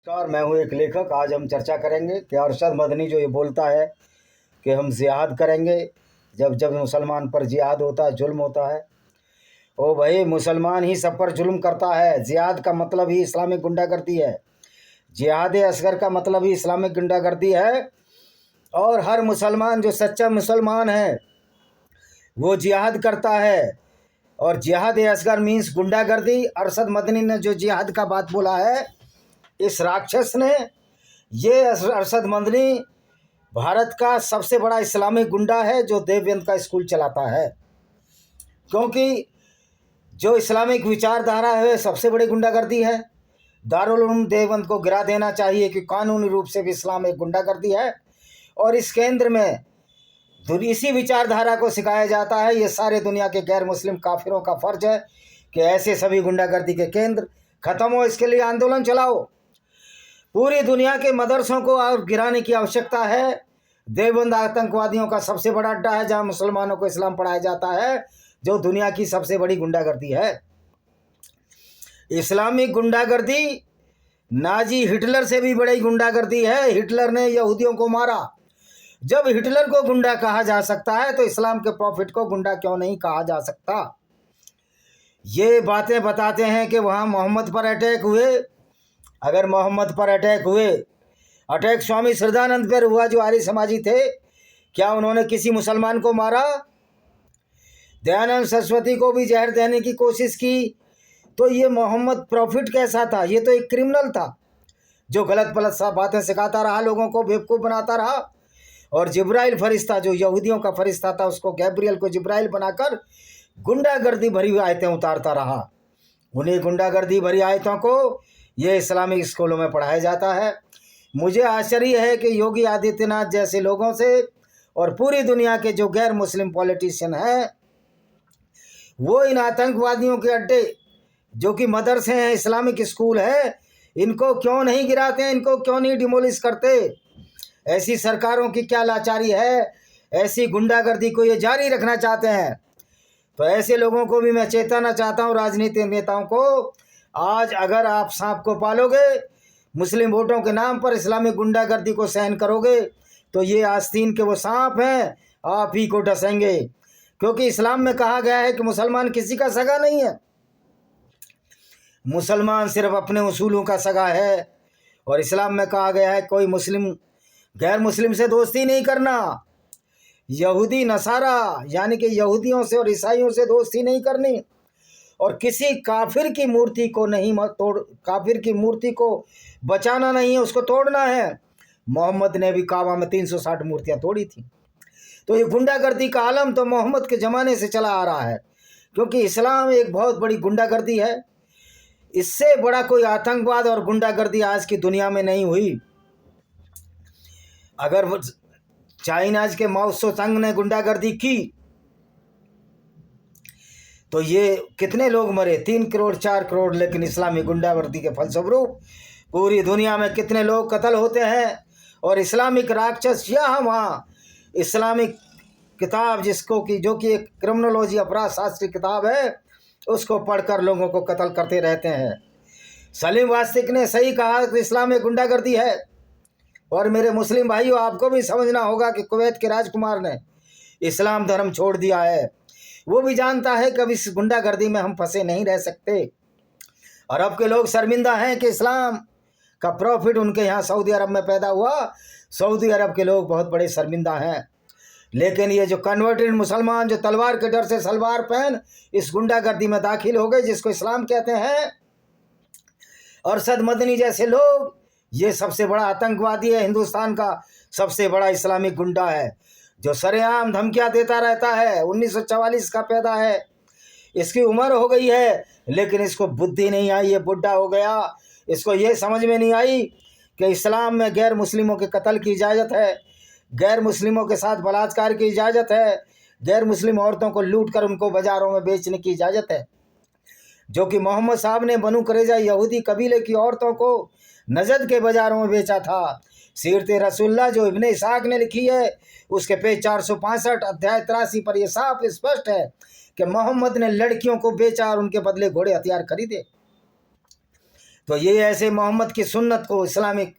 नमस्कार, मैं हूँ एक लेखक। आज हम चर्चा करेंगे कि अरशद मदनी जो ये बोलता है कि हम जिहाद करेंगे, जब जब मुसलमान पर जिहाद होता है, जुल्म होता है। ओ भाई, मुसलमान ही सब पर जुल्म करता है। जिहाद का मतलब ही इस्लामिक गुंडागर्दी है। जिहाद असगर का मतलब ही इस्लामिक गुंडागर्दी है। और हर मुसलमान जो सच्चा मुसलमान है वो जिहाद करता है। और जिहाद असगर मीन्स गुंडागर्दी। अरशद मदनी ने जो जिहाद का बात बोला है, इस राक्षस ने, ये अरशद मदनी भारत का सबसे बड़ा इस्लामिक गुंडा है जो देवबंद का स्कूल चलाता है। क्योंकि जो इस्लामिक विचारधारा है सबसे बड़ी गुंडागर्दी है। दारुल उलूम देवबंद को गिरा देना चाहिए कि कानूनी रूप से भी इस्लाम एक गुंडागर्दी है। और इस केंद्र में इसी विचारधारा को सिखाया जाता है। ये सारे दुनिया के गैर मुस्लिम काफिरों का फर्ज है कि ऐसे सभी गुंडागर्दी के केंद्र खत्म हो, इसके लिए आंदोलन चलाओ। पूरी दुनिया के मदरसों को और गिराने की आवश्यकता है। देवबंद आतंकवादियों का सबसे बड़ा अड्डा है जहां मुसलमानों को इस्लाम पढ़ाया जाता है, जो दुनिया की सबसे बड़ी गुंडागर्दी है। इस्लामिक गुंडागर्दी नाजी हिटलर से भी बड़ी गुंडागर्दी है। हिटलर ने यहूदियों को मारा। जब हिटलर को गुंडा कहा जा सकता है तो इस्लाम के प्रॉफिट को गुंडा क्यों नहीं कहा जा सकता। ये बातें बताते हैं कि वहां मोहम्मद पर अटैक हुए। अगर मोहम्मद पर अटैक हुए, अटैक स्वामी श्रद्धानंद पर हुआ जो आर्य समाजी थे, क्या उन्होंने किसी मुसलमान को मारा? दयानंद सरस्वती को भी जहर देने की कोशिश की। तो ये मोहम्मद प्रॉफिट कैसा था? ये तो एक क्रिमिनल था जो गलत पलत सा बातें सिखाता रहा, लोगों को बेवकूफ़ बनाता रहा। और जिब्राइल फरिश्ता जो यहूदियों का फरिश्ता था, उसको गैब्रियल को जिब्राइल बनाकर गुंडागर्दी भरी आयतें उतारता रहा। उन्हीं गुंडागर्दी भरी आयतों को ये इस्लामिक स्कूलों में पढ़ाया जाता है। मुझे आश्चर्य है कि योगी आदित्यनाथ जैसे लोगों से और पूरी दुनिया के जो गैर मुस्लिम पॉलिटिशियन हैं, वो इन आतंकवादियों के अड्डे जो कि मदरसे हैं, इस्लामिक स्कूल है, इनको क्यों नहीं गिराते हैं, इनको क्यों नहीं डिमोलिश करते? ऐसी सरकारों की क्या लाचारी है? ऐसी गुंडागर्दी को ये जारी रखना चाहते हैं। तो ऐसे लोगों को भी मैं चेताना चाहता हूँ, राजनीतिक नेताओं को। आज अगर आप सांप को पालोगे, मुस्लिम वोटों के नाम पर इस्लामिक गुंडागर्दी को सहन करोगे, तो ये आस्तीन के वो सांप हैं, आप ही को डसेंगे। क्योंकि इस्लाम में कहा गया है कि मुसलमान किसी का सगा नहीं है। मुसलमान सिर्फ अपने उसूलों का सगा है। और इस्लाम में कहा गया है कोई मुस्लिम गैर मुस्लिम से दोस्ती नहीं करना। यहूदी नसारा यानी कि यहूदियों से और ईसाइयों से दोस्ती नहीं करनी। और किसी काफिर की मूर्ति को नहीं काफिर की मूर्ति को बचाना नहीं है, उसको तोड़ना है। मोहम्मद ने भी काबा में 360 मूर्तियां तोड़ी थी। तो ये गुंडागर्दी का आलम तो मोहम्मद के ज़माने से चला आ रहा है। क्योंकि इस्लाम एक बहुत बड़ी गुंडागर्दी है। इससे बड़ा कोई आतंकवाद और गुंडागर्दी आज की दुनिया में नहीं हुई। अगर चाइनाज के माओ त्से ने गुंडागर्दी की तो ये कितने लोग मरे? 3 करोड़ 4 करोड़। लेकिन इस्लामी गुंडागर्दी के फलस्वरूप पूरी दुनिया में कितने लोग कत्ल होते हैं। और इस्लामिक राक्षस यहाँ वहाँ इस्लामिक किताब जिसको कि जो कि एक क्रिमिनोलॉजी अपराध शास्त्री किताब है, उसको पढ़कर लोगों को कत्ल करते रहते हैं। सलीम वास्तिक ने सही कहा कि इस्लाम एक गुंडागर्दी है। और मेरे मुस्लिम भाइयों, आपको भी समझना होगा कि कुवैत के राजकुमार ने इस्लाम धर्म छोड़ दिया है। वो भी जानता है कि अब इस गुंडागर्दी में हम फंसे नहीं रह सकते। अरब के लोग शर्मिंदा हैं कि इस्लाम का प्रॉफिट उनके यहाँ सऊदी अरब में पैदा हुआ। सऊदी अरब के लोग बहुत बड़े शर्मिंदा हैं। लेकिन ये जो कन्वर्टेड मुसलमान जो तलवार के डर से सलवार पहन इस गुंडागर्दी में दाखिल हो गए, जिसको इस्लाम कहते हैं, अरशद मदनी जैसे लोग, ये सबसे बड़ा आतंकवादी है। हिंदुस्तान का सबसे बड़ा इस्लामिक गुंडा है जो सरेआम धमकियां देता रहता है। 1944 का पैदा है, इसकी उम्र हो गई है, लेकिन इसको बुद्धि नहीं आई। ये बुढ़ा हो गया। इसको ये समझ में नहीं आई कि इस्लाम में गैर मुस्लिमों के कत्ल की इजाज़त है, गैर मुस्लिमों के साथ बलात्कार की इजाज़त है, गैर मुस्लिम औरतों को लूट कर उनको बाज़ारों में बेचने की इजाज़त है। जो कि मोहम्मद साहब ने बनु कुरैज़ा यहूदी कबीले की औरतों को नजद के बाज़ारों में बेचा था। सीरत रसूलुल्लाह जो इब्ने इसाक ने लिखी है, उसके पेज 465 अध्याय 83 पर यह साफ स्पष्ट है कि मोहम्मद ने लड़कियों को बेचा और उनके बदले घोड़े हथियार खरीदे। तो ये ऐसे मोहम्मद की सुन्नत को, इस्लामिक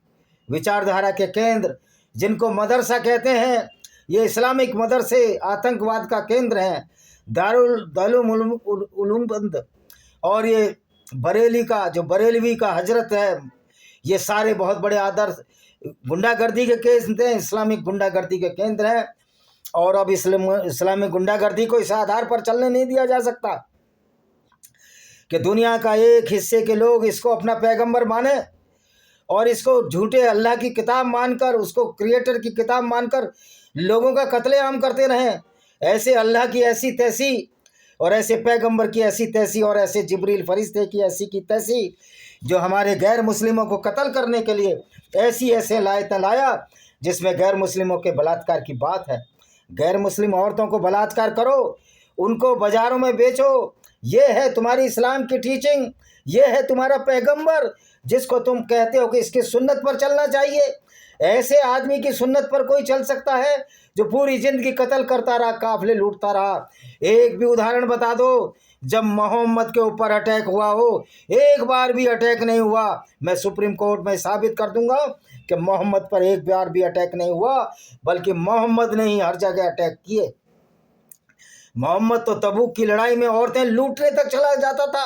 विचारधारा के केंद्र जिनको मदरसा कहते हैं, ये इस्लामिक मदरसे आतंकवाद का केंद्र हैं। दारुल उलूम बंद और ये बरेली का जो बरेलवी का हजरत है, ये सारे बहुत बड़े आदर्श गुंडागर्दी के केंद्र हैं, इस्लामिक गुंडागर्दी के केंद्र हैं। और अब इस्लामिक गुंडागर्दी को इस आधार पर चलने नहीं दिया जा सकता कि दुनिया का एक हिस्से के लोग इसको अपना पैगंबर माने और इसको झूठे अल्लाह की किताब मानकर, उसको क्रिएटर की किताब मानकर लोगों का कत्लेआम करते रहें। ऐसे अल्लाह की ऐसी तैसी और ऐसे पैगंबर की ऐसी तैसी और ऐसे जिब्रील फरिश्ते की ऐसी की तैसी जो हमारे गैर मुस्लिमों को कत्ल करने के लिए ऐसे लायत लाया, जिसमें गैर मुस्लिमों के बलात्कार की बात है। गैर मुस्लिम औरतों को बलात्कार करो, उनको बाज़ारों में बेचो, ये है तुम्हारी इस्लाम की टीचिंग, ये है तुम्हारा पैगंबर जिसको तुम कहते हो कि इसकी सुन्नत पर चलना चाहिए। ऐसे आदमी की सुन्नत पर कोई चल सकता है जो पूरी ज़िंदगी कत्ल करता रहा, काफिले लूटता रहा। एक भी उदाहरण बता दो जब मोहम्मद के ऊपर अटैक हुआ हो। एक बार भी अटैक नहीं हुआ। मैं सुप्रीम कोर्ट में साबित कर दूंगा कि मोहम्मद पर एक बार भी अटैक नहीं हुआ, बल्कि मोहम्मद ने ही हर जगह अटैक किए। मोहम्मद तो तबूक की लड़ाई में औरतें लूटने तक चला जाता था।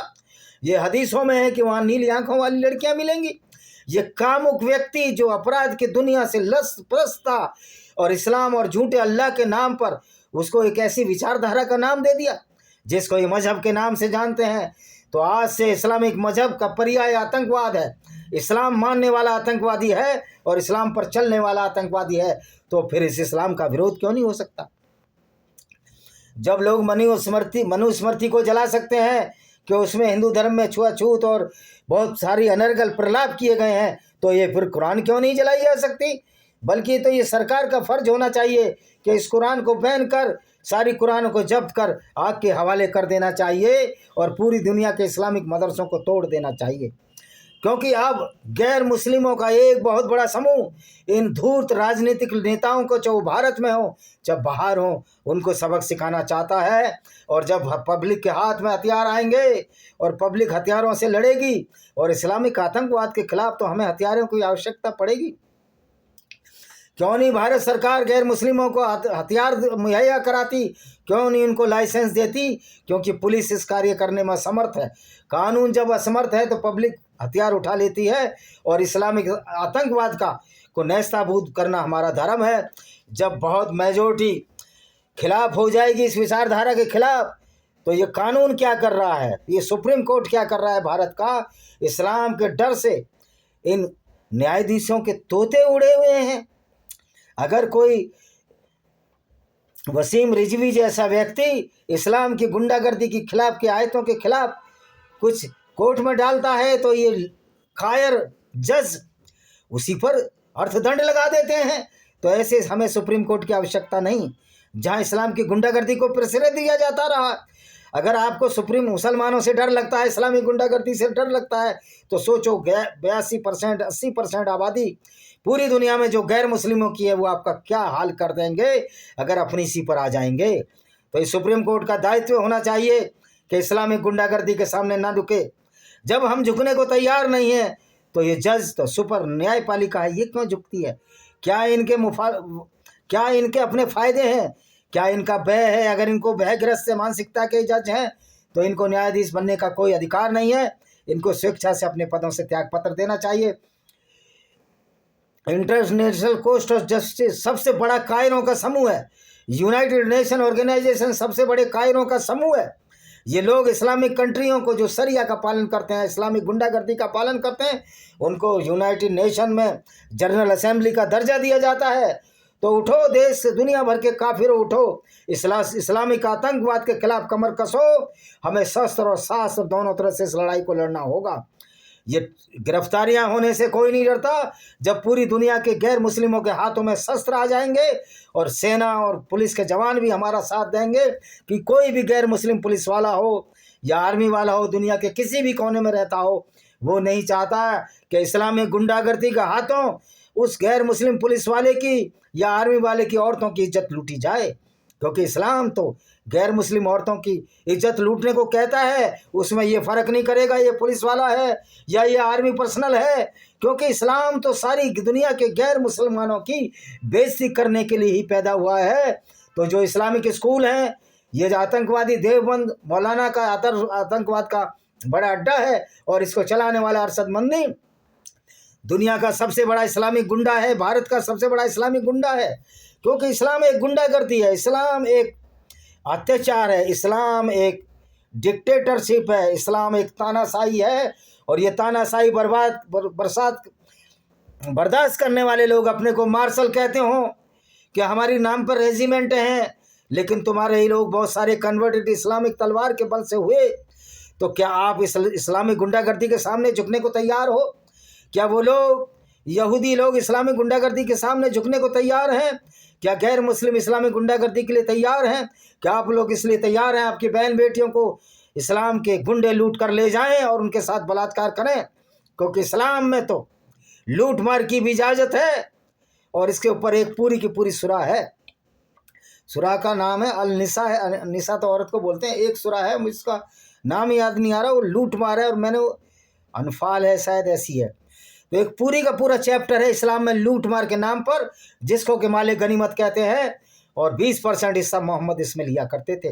ये हदीसों में है कि वहाँ नीली आंखों वाली लड़कियां मिलेंगी। ये कामुक व्यक्ति जो अपराध की दुनिया से लसप्रस्त था और इस्लाम और झूठे अल्लाह के नाम पर उसको एक ऐसी विचारधारा का नाम दे दिया जिसको ये मजहब के नाम से जानते हैं। तो आज से इस्लामिक मजहब का पर्याय आतंकवाद है। इस्लाम मानने वाला आतंकवादी है और इस्लाम पर चलने वाला आतंकवादी है। तो फिर इस इस्लाम का विरोध क्यों नहीं हो सकता? जब लोग मनुस्मृति को जला सकते हैं कि उसमें हिंदू धर्म में छुआछूत और बहुत सारी अनर्गल प्रलाप किए गए हैं, तो ये फिर कुरान क्यों नहीं जलाई जा सकती? बल्कि तो ये सरकार का फर्ज होना चाहिए कि इस कुरान को बैन कर, सारी कुरानों को जब्त कर आग के हवाले कर देना चाहिए और पूरी दुनिया के इस्लामिक मदरसों को तोड़ देना चाहिए। क्योंकि अब गैर मुस्लिमों का एक बहुत बड़ा समूह इन धूर्त राजनीतिक नेताओं को, चाहे भारत में हो चाहे बाहर हो, उनको सबक सिखाना चाहता है। और जब पब्लिक के हाथ में हथियार आएंगे और पब्लिक हथियारों से लड़ेगी और इस्लामिक आतंकवाद के खिलाफ, तो हमें हथियारों की आवश्यकता पड़ेगी। क्यों नहीं भारत सरकार गैर मुस्लिमों को हथियार मुहैया कराती? क्यों नहीं उनको लाइसेंस देती? क्योंकि पुलिस इस कार्य करने में असमर्थ है। कानून जब असमर्थ है तो पब्लिक हथियार उठा लेती है और इस्लामिक आतंकवाद को नेस्ताभूत करना हमारा धर्म है। जब बहुत मेजोरिटी खिलाफ हो जाएगी इस विचारधारा के खिलाफ, तो ये कानून क्या कर रहा है, ये सुप्रीम कोर्ट क्या कर रहा है भारत का? इस्लाम के डर से इन न्यायाधीशों के तोते उड़े हुए हैं। अगर कोई वसीम रिजवी जैसा व्यक्ति इस्लाम की गुंडागर्दी के खिलाफ की आयतों के खिलाफ कुछ कोर्ट में डालता है, तो ये कायर जज उसी पर अर्थदंड लगा देते हैं। तो ऐसे हमें सुप्रीम कोर्ट की आवश्यकता नहीं, जहां इस्लाम की गुंडागर्दी को प्रश्रय दिया जाता रहा। अगर आपको सुप्रीम मुसलमानों से डर लगता है, इस्लामी गुंडागर्दी से डर लगता है, तो सोचो 82% 80% आबादी पूरी दुनिया में जो गैर मुस्लिमों की है, वो आपका क्या हाल कर देंगे अगर अपनी इसी पर आ जाएंगे। तो इस सुप्रीम कोर्ट का दायित्व होना चाहिए कि इस्लामिक गुंडागर्दी के सामने ना झुके। जब हम झुकने को तैयार नहीं हैं, तो ये जज तो सुपर न्यायपालिका है, ये क्यों झुकती है? क्या इनके अपने फ़ायदे हैं? क्या इनका भय है? अगर इनको भयग्रस्त मानसिकता के जज हैं, तो इनको न्यायाधीश बनने का कोई अधिकार नहीं है। इनको स्वेच्छा से अपने पदों से त्यागपत्र देना चाहिए। इंटरनेशनल कोर्ट ऑफ जस्टिस सबसे बड़ा कायरों का समूह है। यूनाइटेड नेशन ऑर्गेनाइजेशन सबसे बड़े कायरों का समूह है। ये लोग इस्लामिक कंट्रियों को जो शरिया का पालन करते हैं, इस्लामिक गुंडागर्दी का पालन करते हैं, उनको यूनाइटेड नेशन में जनरल असेंबली का दर्जा दिया जाता है। तो उठो, देश से दुनिया भर के काफिरों, उठो, इस्लामिक आतंकवाद के खिलाफ कमर कसो। हमें शस्त्र और शास्त्र दोनों तरह से इस लड़ाई को लड़ना होगा। ये गिरफ्तारियां होने से कोई नहीं डरता। जब पूरी दुनिया के गैर मुस्लिमों के हाथों में शस्त्र आ जाएंगे और सेना और पुलिस के जवान भी हमारा साथ देंगे, कि कोई भी गैर मुस्लिम पुलिस वाला हो या आर्मी वाला हो, दुनिया के किसी भी कोने में रहता हो, वो नहीं चाहता कि इस्लामिक गुंडागर्दी के हाथों उस गैर मुस्लिम पुलिस वाले की या आर्मी वाले की औरतों की इज्जत लूटी जाए। क्योंकि इस्लाम तो गैर मुस्लिम औरतों की इज्जत लूटने को कहता है, उसमें ये फ़र्क नहीं करेगा ये पुलिस वाला है या ये आर्मी पर्सनल है, क्योंकि इस्लाम तो सारी दुनिया के गैर मुसलमानों की बेइज्जती करने के लिए ही पैदा हुआ है। तो जो इस्लामिक स्कूल हैं, ये जो आतंकवादी देवबंद मौलाना का आतंकवाद का बड़ा अड्डा है, और इसको चलाने वाला अरशद मदनी दुनिया का सबसे बड़ा इस्लामिक गुंडा है, भारत का सबसे बड़ा इस्लामिक गुंडा है, क्योंकि इस्लाम एक गुंडागर्दी है, इस्लाम एक अत्याचार है, इस्लाम एक डिक्टेटरशिप है, इस्लाम एक तानाशाही है। और ये तानाशाही बर्दाश्त करने वाले लोग अपने को मार्शल कहते हो कि हमारी नाम पर रेजिमेंट हैं, लेकिन तुम्हारे ही लोग बहुत सारे कन्वर्टेड इस्लामिक तलवार के बल से हुए। तो क्या आप इस्लामिक गुंडागर्दी के सामने झुकने को तैयार हो? क्या वो लोग यहूदी लोग इस्लामिक गुंडागर्दी के सामने झुकने को तैयार हैं? क्या गैर मुस्लिम इस्लामिक गुंडागर्दी के लिए तैयार हैं? क्या आप लोग इसलिए तैयार हैं आपकी बहन बेटियों को इस्लाम के गुंडे लूट कर ले जाएं और उनके साथ बलात्कार करें? क्योंकि इस्लाम में तो लूट मार की भी इजाज़त है, और इसके ऊपर एक पूरी की पूरी सूरा है। सूरा का नाम है अल निसा है। निसा तो औरत को बोलते हैं। एक सूरा है, मुझे उसका नाम याद नहीं आ रहा, वो लूट मार है, और मैंने अनफाल है शायद, ऐसी है। तो एक पूरी का पूरा चैप्टर है इस्लाम में लूट मार के नाम पर, जिसको कि माले गनीमत कहते हैं, और 20% हिस्सा मोहम्मद इसमें लिया करते थे।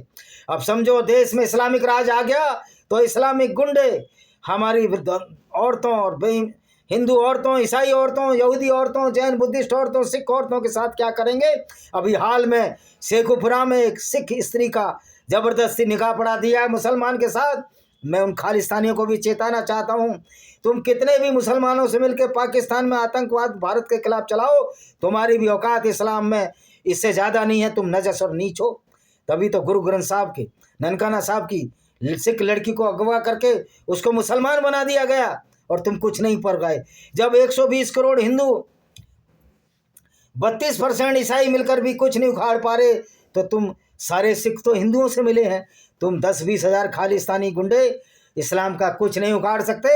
अब समझो देश में इस्लामिक राज आ गया, तो इस्लामिक गुंडे हमारी औरतों और हिंदू औरतों, ईसाई औरतों, यहूदी औरतों, जैन बुद्धिस्ट औरतों, सिख औरतों के साथ क्या करेंगे? अभी हाल में शेखुपुरा में एक सिख स्त्री का ज़बरदस्ती निकाह पढ़ा दिया है मुसलमान के साथ। मैं उन खालिस्तानियों को भी चेताना चाहता हूँ, तुम कितने भी मुसलमानों से मिलकर पाकिस्तान में आतंकवाद भारत के खिलाफ चलाओ, तुम्हारी भी औकात इस्लाम में इससे ज़्यादा नहीं है, तुम नजस और नीच हो। तभी तो गुरु ग्रंथ साहब की, ननकाना साहब की सिख लड़की को अगवा करके उसको मुसलमान बना दिया गया, और तुम कुछ नहीं पढ़ गए। जब 120 करोड़ हिंदू 32% ईसाई मिलकर भी कुछ नहीं उखाड़ पा रहे, तो तुम सारे सिख तो हिंदुओं से मिले हैं, तुम 10-20 हज़ार खालिस्तानी गुंडे इस्लाम का कुछ नहीं उखाड़ सकते।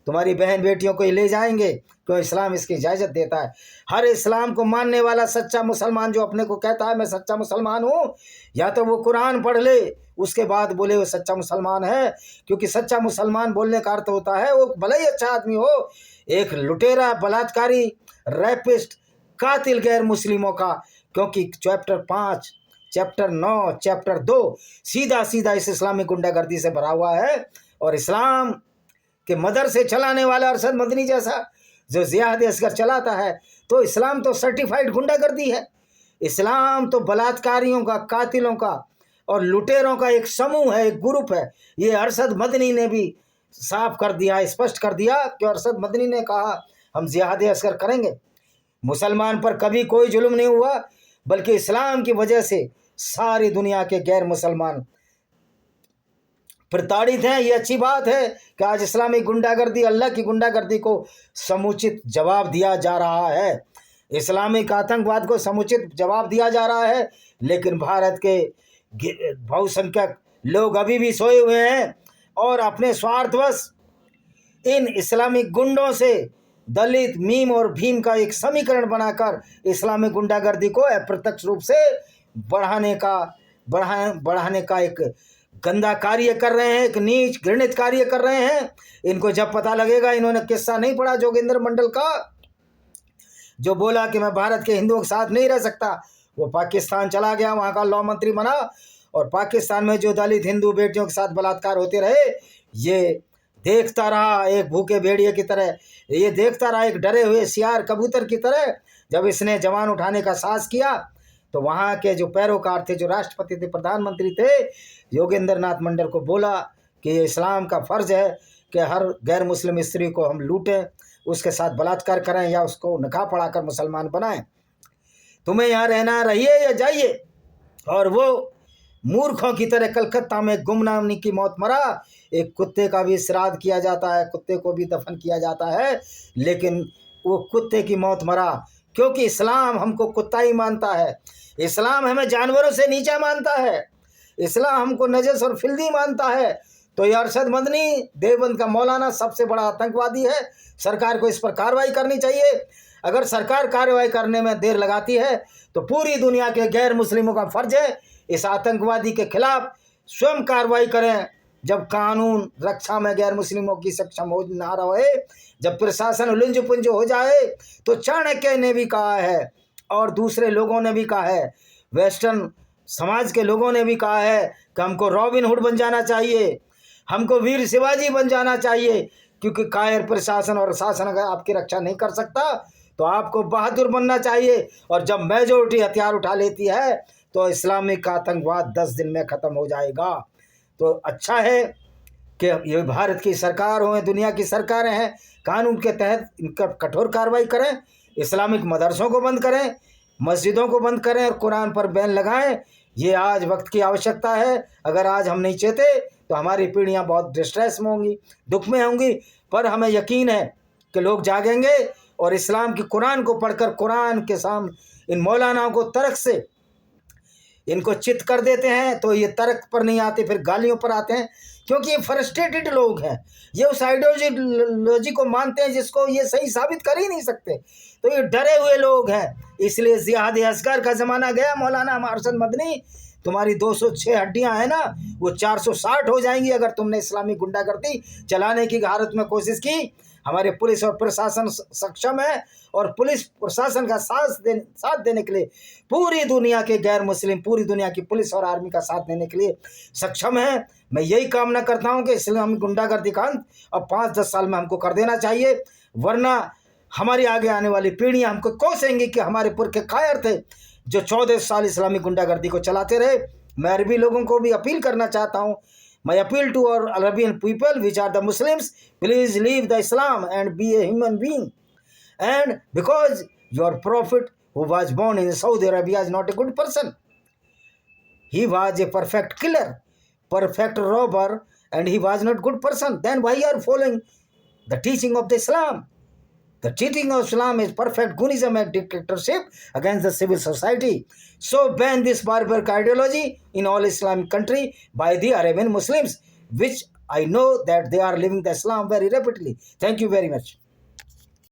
तुम्हारी बहन बेटियों को ही ले जाएंगे, क्यों इस्लाम इसकी इजाज़त देता है। हर इस्लाम को मानने वाला सच्चा मुसलमान जो अपने को कहता है मैं सच्चा मुसलमान हूँ, या तो वो कुरान पढ़ ले, उसके बाद बोले वो सच्चा मुसलमान है। क्योंकि सच्चा मुसलमान बोलने का अर्थ होता है वो भले ही अच्छा आदमी हो, एक लुटेरा, बलात्कारी, रैपिस्ट, कातिल गैर मुस्लिमों का, क्योंकि चैप्टर 5, चैप्टर 9, चैप्टर 2 सीधा सीधा इस इस्लामिक गुंडागर्दी से भरा हुआ है। और इस्लाम के मदरसे चलाने वाला अरशद मदनी जैसा जो जिहाद असगर चलाता है, तो इस्लाम तो सर्टिफाइड गुंडागर्दी है। इस्लाम तो बलात्कारियों का, कातिलों का और लुटेरों का एक समूह है, एक ग्रुप है। ये अरशद मदनी ने भी साफ कर दिया, स्पष्ट कर दिया कि अरशद मदनी ने कहा हम जिहाद असगर करेंगे। मुसलमान पर कभी कोई जुल्म नहीं हुआ, बल्कि इस्लाम की वजह से सारी दुनिया के गैर मुसलमान प्रताड़ित हैं। ये अच्छी बात है कि आज इस्लामी गुंडागर्दी, अल्लाह की गुंडागर्दी को समुचित जवाब दिया जा रहा है, इस्लामिक आतंकवाद को समुचित जवाब दिया जा रहा है। लेकिन भारत के बहुसंख्यक लोग अभी भी सोए हुए हैं और अपने स्वार्थवश इन इस्लामिक गुंडों से दलित, मीम और भीम का एक समीकरण बनाकर इस्लामिक गुंडागर्दी को अप्रत्यक्ष रूप से बढ़ाने का एक गंदा कार्य कर रहे हैं, एक नीच घृणित कार्य कर रहे हैं। इनको जब पता लगेगा, इन्होंने किस्सा नहीं पढ़ा जोगिंदर मंडल का, जो बोला कि मैं भारत के हिंदुओं के साथ नहीं रह सकता, वो पाकिस्तान चला गया, वहाँ का लॉ मंत्री बना, और पाकिस्तान में जो दलित हिंदू बेटियों के साथ बलात्कार होते रहे, ये देखता रहा एक भूखे भेड़िए की तरह, ये देखता रहा एक डरे हुए सियार कबूतर की तरह। जब इसने जवान उठाने का साहस किया, तो वहाँ के जो पैरोकार थे, जो राष्ट्रपति थे, प्रधानमंत्री थे, योगेंद्र नाथ मंडल को बोला कि ये इस्लाम का फ़र्ज़ है कि हर गैर मुस्लिम स्त्री को हम लूटें, उसके साथ बलात्कार करें या उसको निकाह पढ़ाकर मुसलमान बनाएं। तुम्हें यहाँ रहना, रहिए या जाइए। और वो मूर्खों की तरह कलकत्ता में गुमनामी की मौत मरा। एक कुत्ते का भी श्राद्ध किया जाता है, कुत्ते को भी दफन किया जाता है, लेकिन वो कुत्ते की मौत मरा, क्योंकि इस्लाम हमको कुत्ता ही मानता है, इस्लाम हमें जानवरों से नीचा मानता है, इस्लाम हमको नजस और फिल्दी मानता है। तो ये अरशद मदनी देवबंद का मौलाना सबसे बड़ा आतंकवादी है। सरकार को इस पर कार्रवाई करनी चाहिए। अगर सरकार कार्रवाई करने में देर लगाती है, तो पूरी दुनिया के गैर मुस्लिमों का फ़र्ज है इस आतंकवादी के खिलाफ स्वयं कार्रवाई करें। जब कानून रक्षा में गैर मुस्लिमों की सक्षम हो ना रहे, जब प्रशासन लुंज पुंज हो जाए, तो चाणक्य ने भी कहा है और दूसरे लोगों ने भी कहा है, वेस्टर्न समाज के लोगों ने भी कहा है कि हमको रॉबिन हुड बन जाना चाहिए, हमको वीर शिवाजी बन जाना चाहिए, क्योंकि कायर प्रशासन और शासन अगर आपकी रक्षा नहीं कर सकता तो आपको बहादुर बनना चाहिए। और जब मेजोरिटी हथियार उठा लेती है तो इस्लामिक आतंकवाद 10 दिन में ख़त्म हो जाएगा। तो अच्छा है कि ये भारत की सरकार हो, दुनिया की सरकारें हैं, कानून के तहत इनका कठोर कार्रवाई करें, इस्लामिक मदरसों को बंद करें, मस्जिदों को बंद करें और कुरान पर बैन लगाएं। ये आज वक्त की आवश्यकता है। अगर आज हम नहीं चेते तो हमारी पीढ़ियां बहुत डिस्ट्रेस में होंगी, दुख में होंगी, पर हमें यकीन है कि लोग जागेंगे और इस्लाम की कुरान को पढ़कर कुरान के सामने इन मौलानाओं को तर्क से इनको चित कर देते हैं। तो ये तर्क पर नहीं आते, फिर गालियों पर आते हैं, क्योंकि ये फ्रस्ट्रेटेड लोग हैं, ये उस आइडियोलॉजी को मानते हैं जिसको ये सही साबित कर ही नहीं सकते। तो ये डरे हुए लोग हैं, इसलिए जिहाद असगर का ज़माना गया। मौलाना अरशद मदनी, तुम्हारी 206 हड्डियां हैं ना, वो 460 हो जाएंगी अगर तुमने इस्लामी गुंडागर्दी चलाने की भारत में कोशिश की। हमारे पुलिस और प्रशासन सक्षम है और पुलिस प्रशासन का साथ देने के लिए पूरी दुनिया के गैर मुस्लिम, पूरी दुनिया की पुलिस और आर्मी का साथ देने के लिए सक्षम है। मैं यही कामना करता हूं कि इस्लामी गुंडागर्दी का अंत अब 5-10 साल में हमको कर देना चाहिए, वरना हमारी आगे आने वाली पीढ़ियां हमको कोसेंगी कि हमारे पुरखे कायर थे जो 14 साल इस्लामी गुंडागर्दी को चलाते रहे। मैं अरबी लोगों को भी अपील करना चाहता हूँ, my appeal to our Arabian people, which are the Muslims, please leave the Islam and be a human being. And because your prophet who was born in Saudi Arabia is not a good person, he was a perfect killer, perfect robber, and he was not good person. Then why you are following the teaching of the Islam? The teaching of Islam is perfect Gunism and dictatorship against the civil society. So ban this barbaric ideology in all Islamic country by the Arabian Muslims, which I know that they are living the Islam very rapidly. Thank you very much.